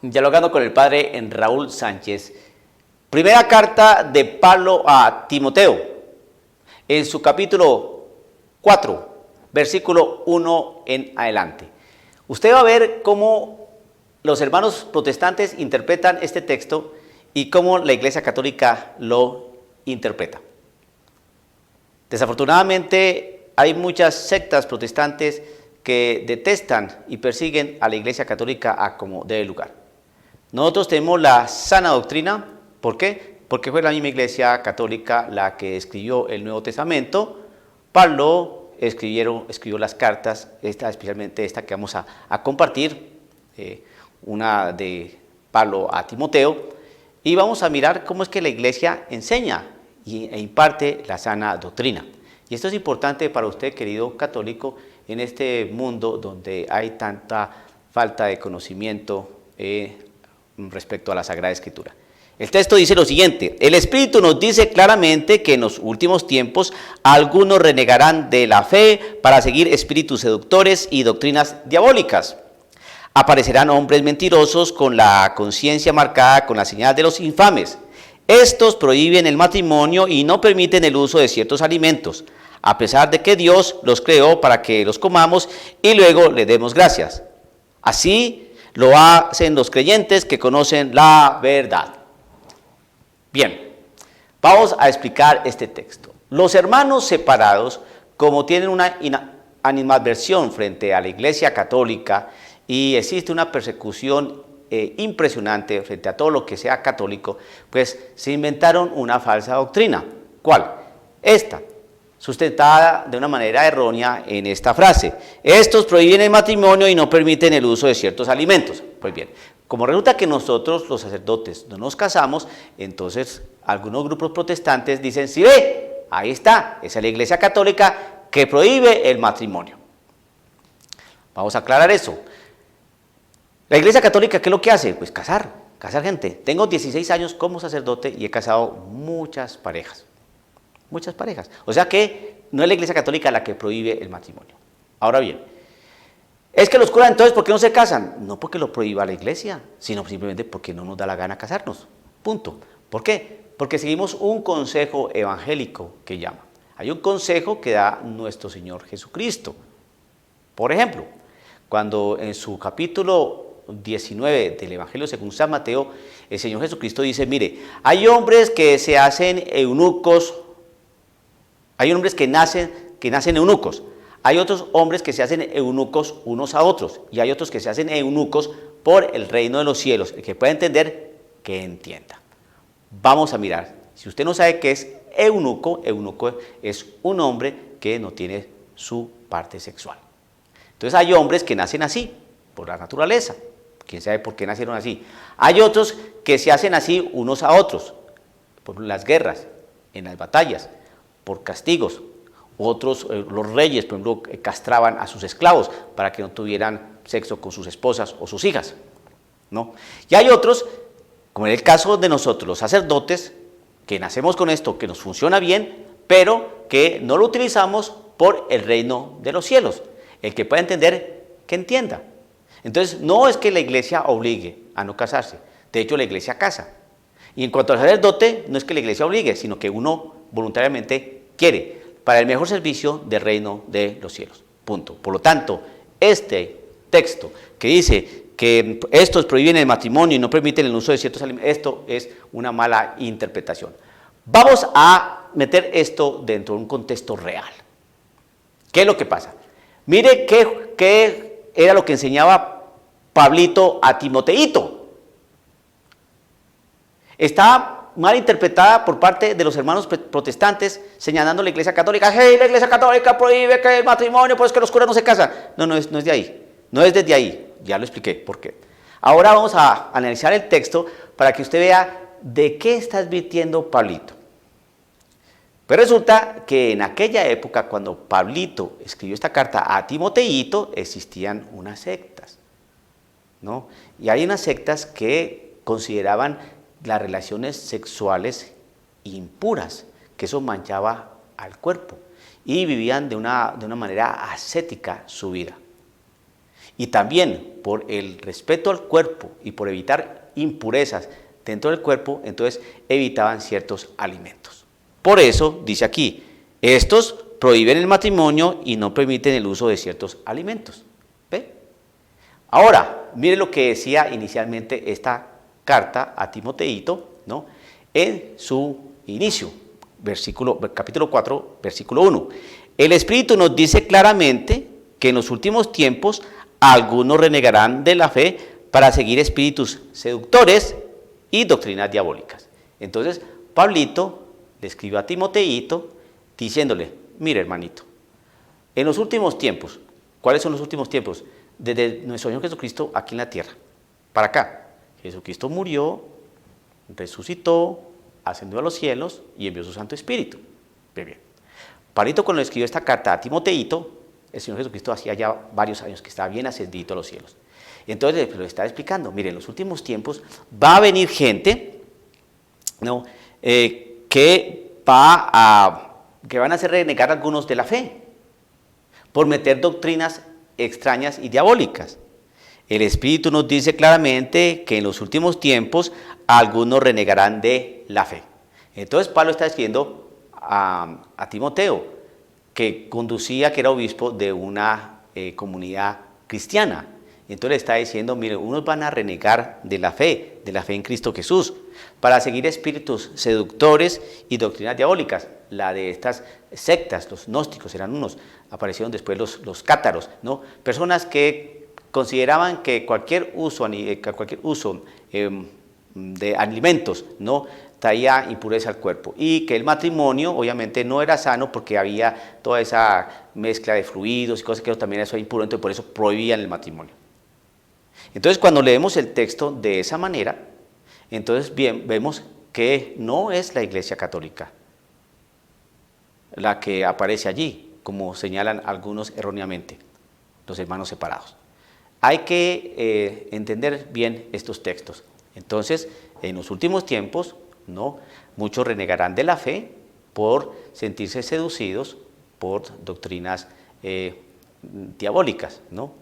Dialogando con el padre en Raúl Sánchez. Primera carta de Pablo a Timoteo, en su capítulo 4, versículo 1 en adelante. Usted va a ver cómo los hermanos protestantes interpretan este texto y cómo la Iglesia Católica lo interpreta. Desafortunadamente hay muchas sectas protestantes que detestan y persiguen a la Iglesia Católica a como debe lugar. Nosotros tenemos la sana doctrina. ¿Por qué? Porque fue la misma Iglesia Católica la que escribió el Nuevo Testamento. Pablo escribió las cartas, especialmente esta que vamos a compartir, una de Pablo a Timoteo, y vamos a mirar cómo es que la Iglesia enseña e imparte la sana doctrina. Y esto es importante para usted, querido católico, en este mundo donde hay tanta falta de conocimiento respecto a la Sagrada Escritura. El texto dice lo siguiente: el Espíritu nos dice claramente que en los últimos tiempos algunos renegarán de la fe para seguir espíritus seductores y doctrinas diabólicas. Aparecerán hombres mentirosos con la conciencia marcada con la señal de los infames. Estos prohíben el matrimonio y no permiten el uso de ciertos alimentos, a pesar de que Dios los creó para que los comamos y luego le demos gracias. Así lo hacen los creyentes que conocen la verdad. Bien, vamos a explicar este texto. Los hermanos separados, como tienen una animadversión frente a la Iglesia Católica y existe una persecución impresionante frente a todo lo que sea católico, pues se inventaron una falsa doctrina. ¿Cuál? Esta, sustentada de una manera errónea en esta frase: estos prohíben el matrimonio y no permiten el uso de ciertos alimentos. Pues bien, como resulta que nosotros los sacerdotes no nos casamos, entonces algunos grupos protestantes dicen: sí, ve, ahí está, esa es la Iglesia Católica que prohíbe el matrimonio. Vamos a aclarar eso. La Iglesia Católica, ¿qué es lo que hace? Pues casar gente. Tengo 16 años como sacerdote y he casado muchas parejas. O sea que no es la Iglesia Católica la que prohíbe el matrimonio. Ahora bien, es que los curas entonces, ¿por qué no se casan? No porque lo prohíba la Iglesia, sino simplemente porque no nos da la gana casarnos. Punto. ¿Por qué? Porque seguimos un consejo evangélico que llama. Hay un consejo que da nuestro Señor Jesucristo. Por ejemplo, cuando en su capítulo 19 del Evangelio según San Mateo, el Señor Jesucristo dice: mire, hay hombres que se hacen eunucos, hay hombres que nacen eunucos, hay otros hombres que se hacen eunucos unos a otros, y hay otros que se hacen eunucos por el reino de los cielos. El que pueda entender, que entienda. Vamos a mirar. Si usted no sabe qué es eunuco, eunuco es un hombre que no tiene su parte sexual. Entonces hay hombres que nacen así, por la naturaleza. ¿Quién sabe por qué nacieron así? Hay otros que se hacen así unos a otros, por las guerras, en las batallas, por castigos. Otros, los reyes, por ejemplo, castraban a sus esclavos para que no tuvieran sexo con sus esposas o sus hijas, ¿no? Y hay otros, como en el caso de nosotros, los sacerdotes, que nacemos con esto, que nos funciona bien, pero que no lo utilizamos por el reino de los cielos. El que pueda entender, que entienda. Entonces, no es que la Iglesia obligue a no casarse. De hecho, la Iglesia casa. Y en cuanto al sacerdote, no es que la Iglesia obligue, sino que uno voluntariamente quiere, para el mejor servicio del reino de los cielos. Punto. Por lo tanto, este texto que dice que estos prohíben el matrimonio y no permiten el uso de ciertos alimentos, esto es una mala interpretación. Vamos a meter esto dentro de un contexto real. ¿Qué es lo que pasa? Mire qué era lo que enseñaba Pablito a Timoteito. Está mal interpretada por parte de los hermanos protestantes, señalando a la Iglesia Católica: hey, la Iglesia Católica prohíbe que el matrimonio, pues que los curas no se casan. No es de ahí, no es desde ahí, ya lo expliqué por qué. Ahora vamos a analizar el texto para que usted vea de qué está advirtiendo Pablito. Pero resulta que en aquella época, cuando Pablito escribió esta carta a Timoteito, existían unas sectas, ¿no? Y hay unas sectas que consideraban las relaciones sexuales impuras, que eso manchaba al cuerpo, y vivían de una manera ascética su vida. Y también por el respeto al cuerpo y por evitar impurezas dentro del cuerpo, entonces evitaban ciertos alimentos. Por eso, dice aquí, estos prohíben el matrimonio y no permiten el uso de ciertos alimentos. ¿Ve? Ahora, mire lo que decía inicialmente esta carta a Timoteito, ¿no? En su inicio, capítulo 4, versículo 1. El Espíritu nos dice claramente que en los últimos tiempos algunos renegarán de la fe para seguir espíritus seductores y doctrinas diabólicas. Entonces, Pablito le escribió a Timoteito diciéndole, mire hermanito, en los últimos tiempos, ¿cuáles son los últimos tiempos? Desde nuestro Señor Jesucristo aquí en la tierra, para acá. Jesucristo murió, resucitó, ascendió a los cielos y envió su Santo Espíritu. Bien. Pablito cuando le escribió esta carta a Timoteito, el Señor Jesucristo hacía ya varios años que estaba bien ascendido a los cielos. Entonces le está explicando, mire, en los últimos tiempos va a venir gente, ¿no? que van a hacer renegar a algunos de la fe por meter doctrinas extrañas y diabólicas. El Espíritu nos dice claramente que en los últimos tiempos algunos renegarán de la fe. Entonces Pablo está escribiendo a Timoteo, que conducía, que era obispo de una comunidad cristiana. Entonces le está diciendo, mire, unos van a renegar de la fe en Cristo Jesús, para seguir espíritus seductores y doctrinas diabólicas. La de estas sectas, los gnósticos eran unos, aparecieron después los cátaros, ¿no? Personas que consideraban que cualquier uso de alimentos, ¿no?, traía impureza al cuerpo, y que el matrimonio obviamente no era sano porque había toda esa mezcla de fluidos y cosas que también eso era impuro, entonces por eso prohibían el matrimonio. Entonces cuando leemos el texto de esa manera, entonces bien, vemos que no es la Iglesia Católica la que aparece allí, como señalan algunos erróneamente, los hermanos separados. Hay que entender bien estos textos. Entonces, en los últimos tiempos, ¿no?, muchos renegarán de la fe por sentirse seducidos por doctrinas diabólicas, ¿no?,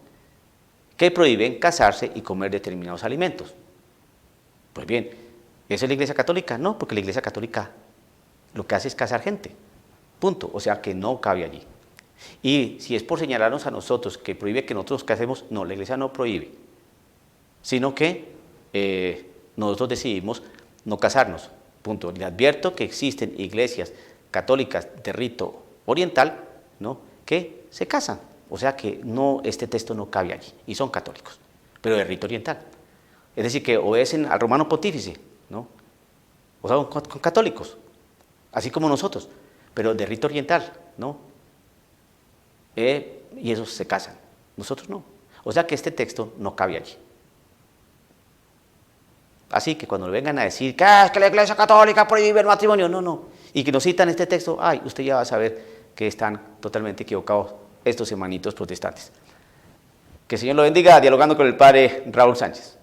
que prohíben casarse y comer determinados alimentos. Pues bien, ¿esa es la Iglesia Católica? No, porque la Iglesia Católica lo que hace es casar gente, punto, o sea que no cabe allí. Y si es por señalarnos a nosotros que prohíbe que nosotros casemos, no, la Iglesia no prohíbe, sino que nosotros decidimos no casarnos, punto. Le advierto que existen iglesias católicas de rito oriental, ¿no?, que se casan, o sea que no, este texto no cabe allí, y son católicos, pero de rito oriental. Es decir, que obedecen al romano pontífice, ¿no?, o sea, con católicos, así como nosotros, pero de rito oriental, ¿no?, y esos se casan, nosotros no. O sea que este texto no cabe allí. Así que cuando le vengan a decir que es que la Iglesia Católica prohíbe el matrimonio, no, y que nos citan este texto, ay, usted ya va a saber que están totalmente equivocados estos hermanitos protestantes. Que el Señor lo bendiga, dialogando con el Padre Raúl Sánchez.